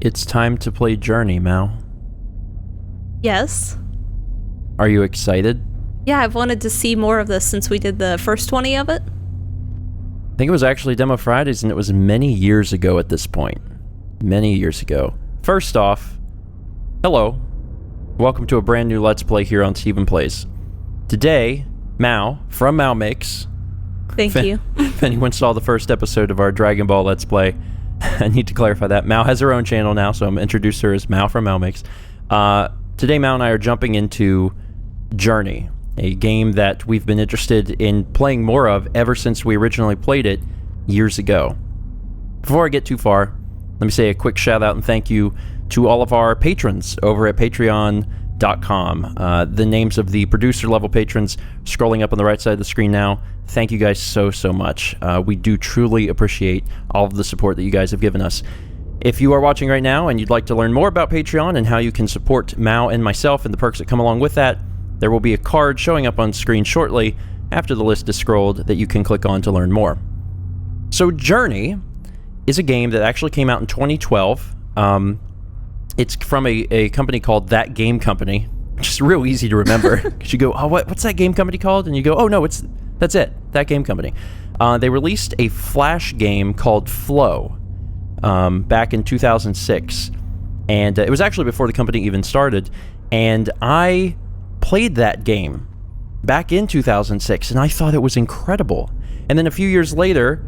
It's time to play Journey, Mal. Yes. Are you excited? Yeah, I've wanted to see more of this since we did the first 20 of it. I think it was actually Demo Fridays, and it was many years ago at this point. Many years ago. First off, hello. Welcome to a brand new Let's Play here on StephenPlays. Today, Mao from Mao Makes. Thank you. If anyone saw the first episode of our Dragon Ball Let's Play, I need to clarify that. Mao has her own channel now, so I'm introduced her as Mao from Mao Makes. Today, Mao and I are jumping into Journey, a game that we've been interested in playing more of ever since we originally played it years ago. Before I get too far, let me say a quick shout out and thank you to all of our patrons over at patreon.com. The names of the producer level patrons scrolling up on the right side of the screen now. Thank you guys so much. We do truly appreciate all of the support that you guys have given us. If you are watching right now and you'd like to learn more about Patreon and how you can support Mao and myself and the perks that come along with that, there will be a card showing up on screen shortly after the list is scrolled that you can click on to learn more. So Journey is a game that actually came out in 2012. It's from a company called That Game Company, which is real easy to remember. Because you go, oh, what's that game company called? And you go, oh no, that's it, That Game Company. They released a Flash game called Flow back in 2006. And it was actually before the company even started. And I played that game back in 2006, and I thought it was incredible. And then a few years later,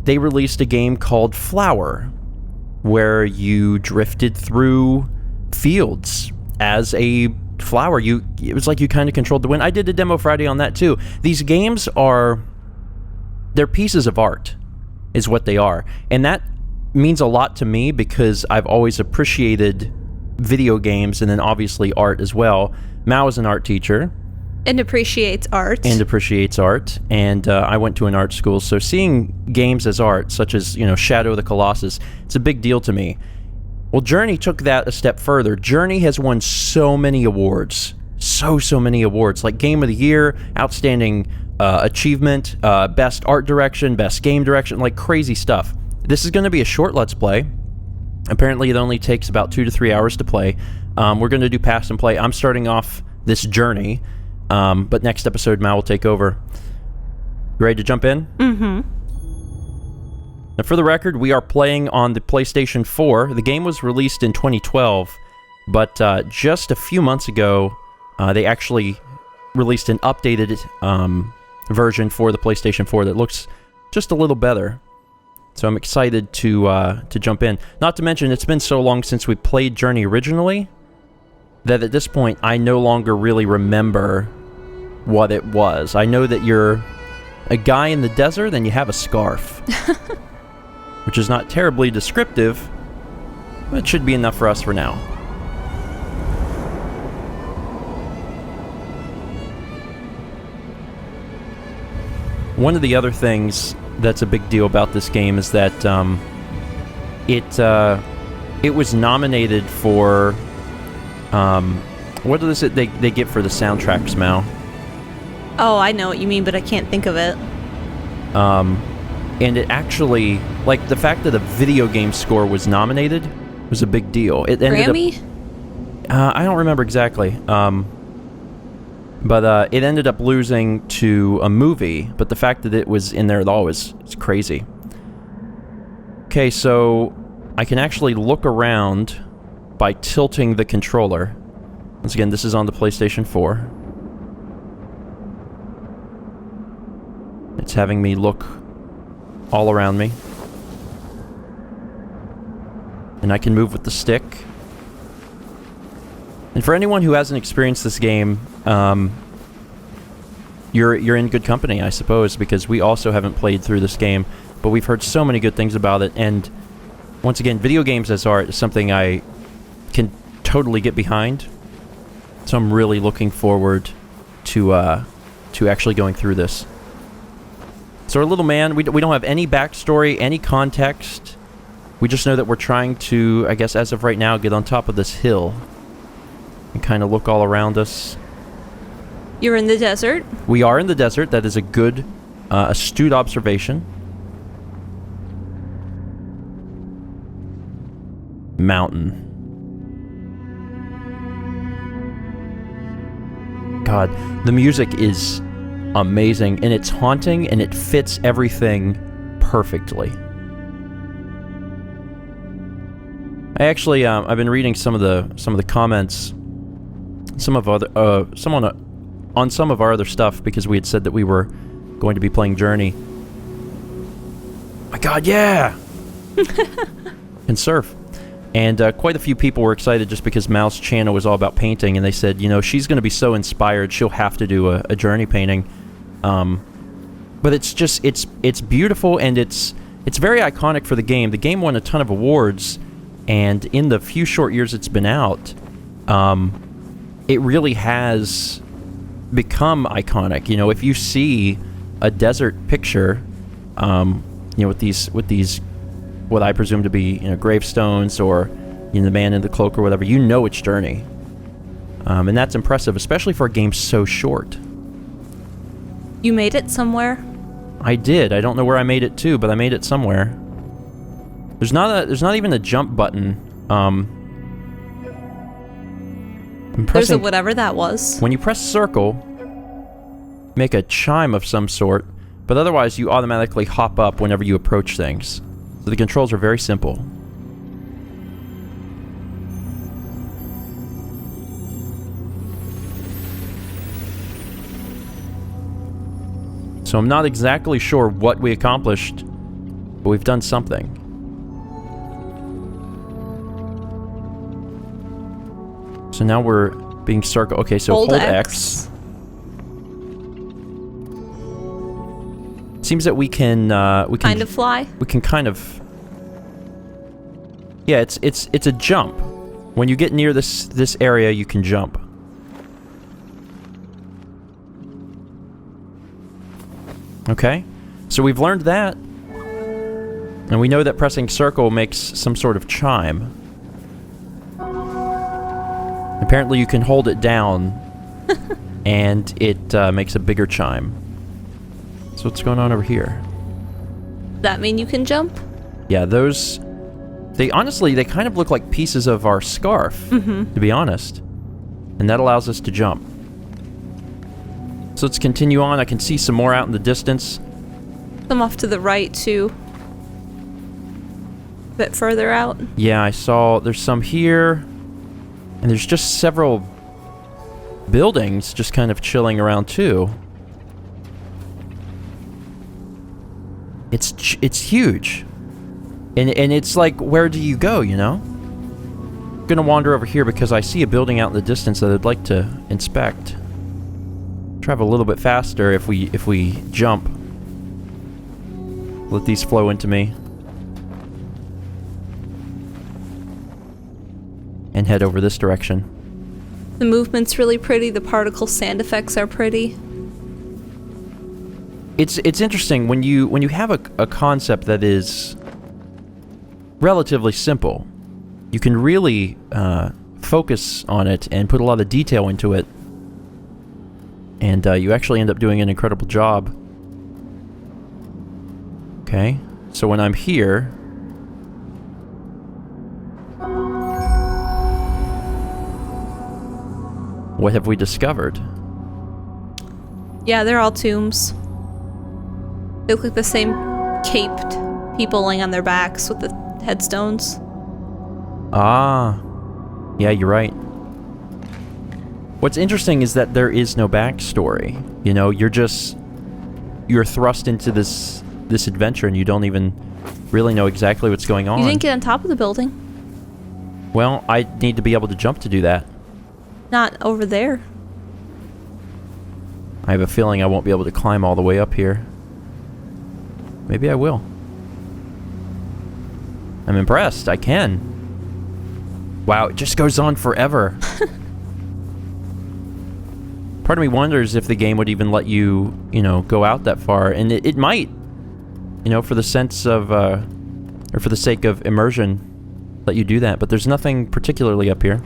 they released a game called Flower, where you drifted through fields as a flower. It was like you kind of controlled the wind. I did a Demo Friday on that too. These games they're pieces of art, is what they are. And that means a lot to me because I've always appreciated video games and then obviously art as well. Mao is an art teacher. And appreciates art. And I went to an art school, so seeing games as art, such as, Shadow of the Colossus, it's a big deal to me. Well, Journey took that a step further. Journey has won so many awards. So many awards. Like Game of the Year, Outstanding Achievement, Best Art Direction, Best Game Direction, like crazy stuff. This is going to be a short Let's Play. Apparently, it only takes about 2 to 3 hours to play. We're going to do Pass and Play. I'm starting off this journey. But next episode, Mal will take over. You ready to jump in? Mm-hmm. Now, for the record, we are playing on the PlayStation 4. The game was released in 2012, but just a few months ago, they actually released an updated version for the PlayStation 4 that looks just a little better. So I'm excited to jump in. Not to mention, it's been so long since we played Journey originally that at this point, I no longer really remember what it was. I know that you're a guy in the desert and you have a scarf. Which is not terribly descriptive, but it should be enough for us for now. One of the other things that's a big deal about this game is that it was nominated for what is it they get for the soundtracks, Mal? Oh, I know what you mean, but I can't think of it. And it actually, like, the fact that a video game score was nominated was a big deal. It ended Grammy? I don't remember exactly. But it ended up losing to a movie, but the fact that it was in there at all is crazy. Okay, so I can actually look around by tilting the controller. Once again, this is on the PlayStation 4. It's having me look all around me. And I can move with the stick. And for anyone who hasn't experienced this game, you're in good company, I suppose, because we also haven't played through this game, but we've heard so many good things about it. And once again, video games as art is something I can totally get behind. So I'm really looking forward to actually going through this. So our little man, we don't have any backstory, any context. We just know that we're trying to, I guess as of right now, get on top of this hill and kind of look all around us. You're in the desert? We are in the desert. That is a good, astute observation. mountain. God, the music is amazing, and it's haunting, and it fits everything perfectly. I actually, I've been reading some of the comments, someone on some of our other stuff, because we had said that we were going to be playing Journey. My God, yeah! And surf. And quite a few people were excited just because Mal's channel was all about painting, and they said, you know, she's going to be so inspired, she'll have to do a Journey painting. But it's just, it's beautiful, and it's very iconic for the game. The game won a ton of awards, and in the few short years it's been out, it really has become iconic. You know, if you see a desert picture, you know, with these what I presume to be, you know, gravestones, or, you know, the man in the cloak or whatever, you know it's Journey. And that's impressive, especially for a game so short. You made it somewhere? I did. I don't know where I made it to, but I made it somewhere. There's not even a jump button. There's a whatever that was. When you press circle, make a chime of some sort, but otherwise you automatically hop up whenever you approach things. So the controls are very simple. So I'm not exactly sure what we accomplished, but we've done something. So now we're being circled. Okay, so hold X. Seems that we can kind of fly. We can kind of. Yeah, it's a jump. When you get near this area, you can jump. Okay, so we've learned that, and we know that pressing circle makes some sort of chime. Apparently you can hold it down and it makes a bigger chime. So what's going on over here? That mean you can jump? Yeah, those... They kind of look like pieces of our scarf, to be honest. And that allows us to jump. So let's continue on. I can see some more out in the distance. Some off to the right, too. A bit further out. Yeah, I saw... There's some here... And there's just several buildings just kind of chilling around too. It's huge. And it's like, where do you go, you know? I'm gonna wander over here because I see a building out in the distance that I'd like to inspect. Travel a little bit faster if we jump. Let these flow into me. And head over this direction. The movement's really pretty. The particle sand effects are pretty. It's interesting when you have a concept that is relatively simple. You can really focus on it and put a lot of detail into it, and you actually end up doing an incredible job. Okay, so when I'm here. What have we discovered? Yeah, they're all tombs. They look like the same caped people laying on their backs with the headstones. Ah. Yeah, you're right. What's interesting is that there is no backstory. You know, you're thrust into this adventure and you don't even really know exactly what's going on. You didn't get on top of the building. Well, I need to be able to jump to do that. Not over there. I have a feeling I won't be able to climb all the way up here. Maybe I will. I'm impressed. I can. Wow, it just goes on forever. Part of me wonders if the game would even let you, you know, go out that far. And it might. You know, for the sense of, or for the sake of immersion, let you do that. But there's nothing particularly up here.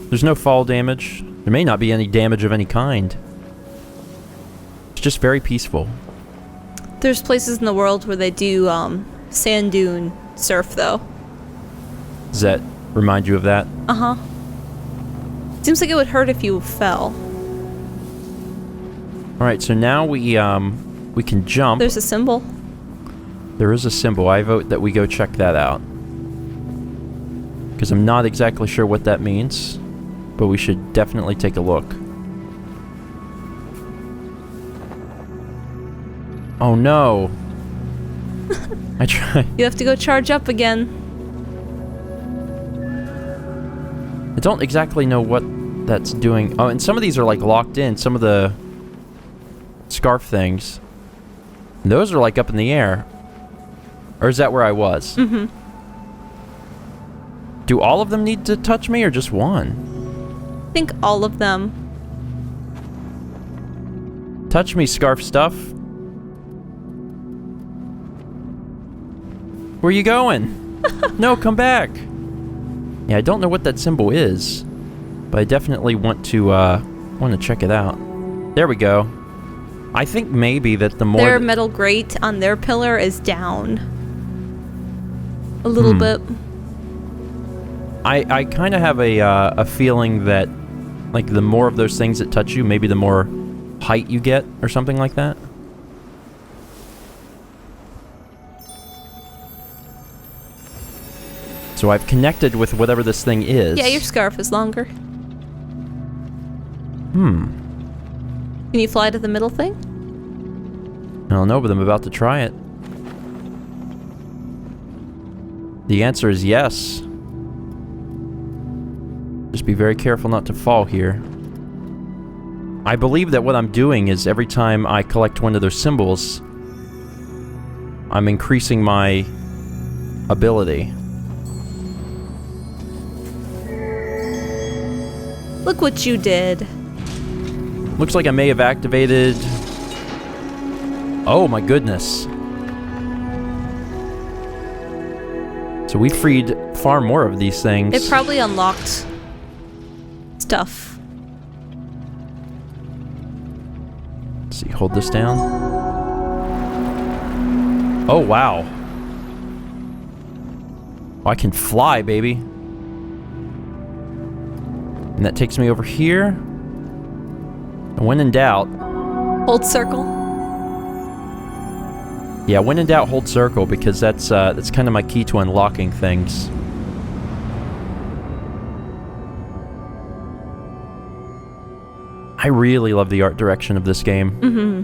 There's no fall damage. There may not be any damage of any kind. It's just very peaceful. There's places in the world where they do sand dune surf, though. Does that remind you of that? Uh-huh. Seems like it would hurt if you fell. Alright, so now we can jump. There's a symbol. There is a symbol. I vote that we go check that out. Because I'm not exactly sure what that means, but we should definitely take a look. Oh no! I tried. You have to go charge up again. I don't exactly know what that's doing. Oh, and some of these are like locked in. Some of the scarf things. Those are like up in the air. Or is that where I was? Mm-hmm. Do all of them need to touch me or just one? I think all of them. Touch me, scarf stuff. Where you going? No, come back. Yeah, I don't know what that symbol is, but I definitely want to check it out. There we go. I think maybe that the more their metal grate on their pillar is down a little bit. I kind of have a feeling that like the more of those things that touch you, maybe the more height you get or something like that. So I've connected with whatever this thing is. Yeah, your scarf is longer. Can you fly to the middle thing? I don't know, but I'm about to try it. The answer is yes. Just be very careful not to fall here. I believe that what I'm doing is every time I collect one of those symbols, I'm increasing my ability. Look what you did. Looks like I may have activated... Oh my goodness. So we freed far more of these things. It probably unlocked stuff. Let's see, hold this down. Oh wow. Oh, I can fly, baby. And that takes me over here. And when in doubt... Hold circle. Yeah, when in doubt, hold circle, because that's kind of my key to unlocking things. I really love the art direction of this game. Mm-hmm.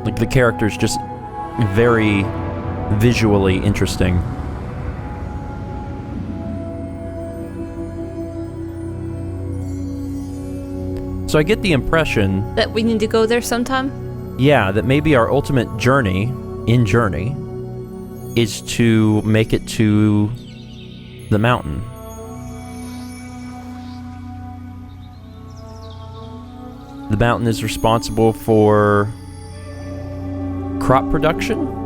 Like, the character's just very visually interesting. So I get the impression... That we need to go there sometime? Yeah, that maybe our ultimate journey, in Journey, is to make it to the mountain. The mountain is responsible for crop production?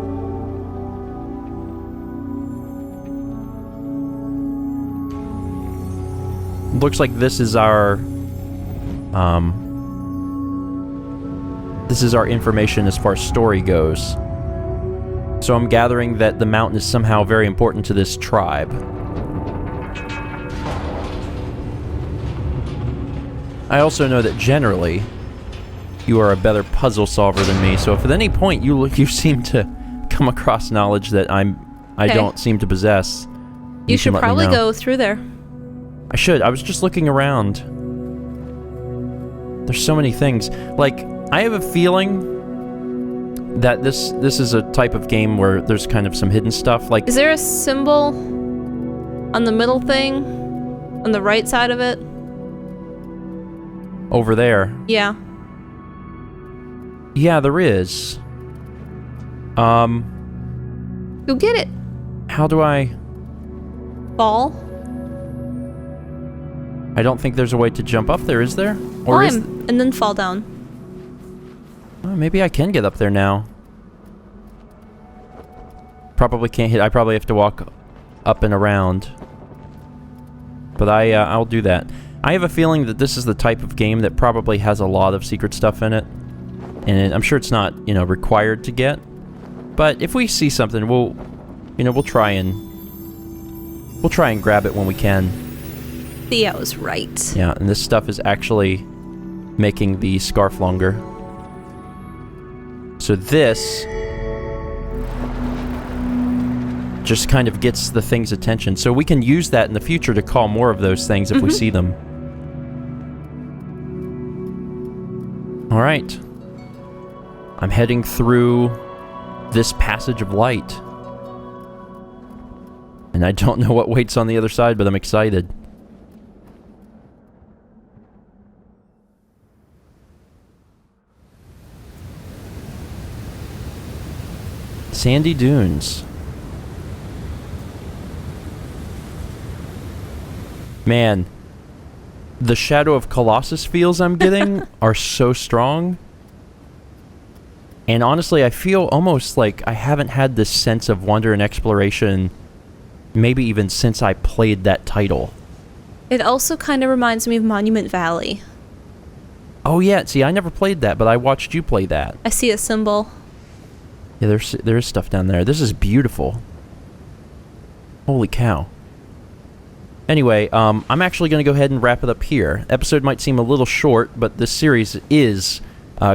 Looks like this is our information as far as story goes. So I'm gathering that the mountain is somehow very important to this tribe. I also know that generally you are a better puzzle solver than me, so if at any point you seem to come across knowledge that I don't seem to possess, you should probably go through there. I should. I was just looking around. There's so many things. Like, I have a feeling that this is a type of game where there's kind of some hidden stuff. Like, is there a symbol on the middle thing? On the right side of it? Over there. Yeah. Yeah, there is. Go get it. How do I... Fall? I don't think there's a way to jump up there, is there? Or Climb, and then fall down. Oh, maybe I can get up there now. Probably can't hit. I probably have to walk up and around. But I'll do that. I have a feeling that this is the type of game that probably has a lot of secret stuff in it. And I'm sure it's not, required to get. But if we see something, we'll try and grab it when we can. Thea was right. Yeah, and this stuff is actually making the scarf longer. So this just kind of gets the thing's attention. So we can use that in the future to call more of those things if we see them. All right. I'm heading through this passage of light. And I don't know what waits on the other side, but I'm excited. Sandy dunes. Man, the Shadow of Colossus feels I'm getting are so strong. And honestly, I feel almost like I haven't had this sense of wonder and exploration maybe even since I played that title. It also kind of reminds me of Monument Valley. Oh yeah, see, I never played that, but I watched you play that. I see a symbol. Yeah, there is stuff down there. This is beautiful. Holy cow. Anyway, I'm actually going to go ahead and wrap it up here. Episode might seem a little short, but this series is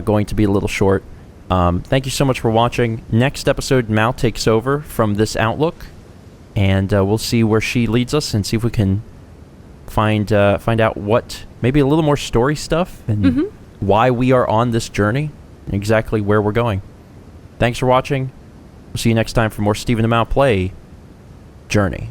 going to be a little short. Thank you so much for watching. Next episode, Mal takes over from this outlook, and we'll see where she leads us and see if we can find out what, maybe a little more story stuff and why we are on this journey and exactly where we're going. Thanks for watching. We'll see you next time for more Stephen and Mal Play Journey.